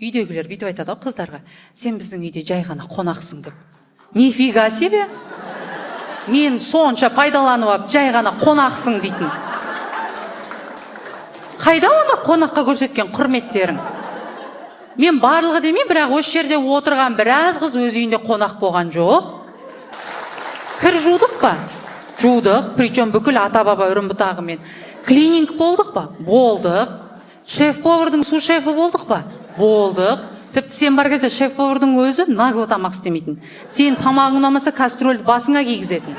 үйдегілер бүйтіп айтады ғой қыздарға, сен біздің үйде жай ғана қонақсың деп. Нифига себе, мен сонша пайдаланып алып жай ғана қонақсың дейтін. Қайда оны қонаққа көрсеткен құрметтерің? Мен барлығы демей, бірақ осы жерде отырған біраз қыз өз үйінде қонақ болған жоқ. Кір жудық па? Жудық, причем бүкіл ата-баба үрім-бұтағымен. Клининг болдық па? Болдық. Шеф-повардың су-шефі болдық па? Болдық. Тіпті сен бар кезде шеф-повардың өзі наглы тамақ істемейтін. Сен тамағың ұнамаса кастрөлді басыңа кигізетін.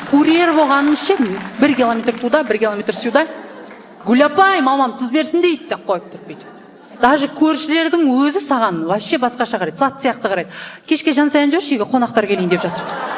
Курьер болғанын ше, 1 километр туда, 1 километр сюда. Гүлапай, мамам тұз берсін дейді, қойып тұрып бүйтіп. Даже көршілердің өзі саған вообще басқаша қарайды, сат сияқты қарайды. Кешке жан сайын жүрші, үйге қонақтар келейін деп жатыр.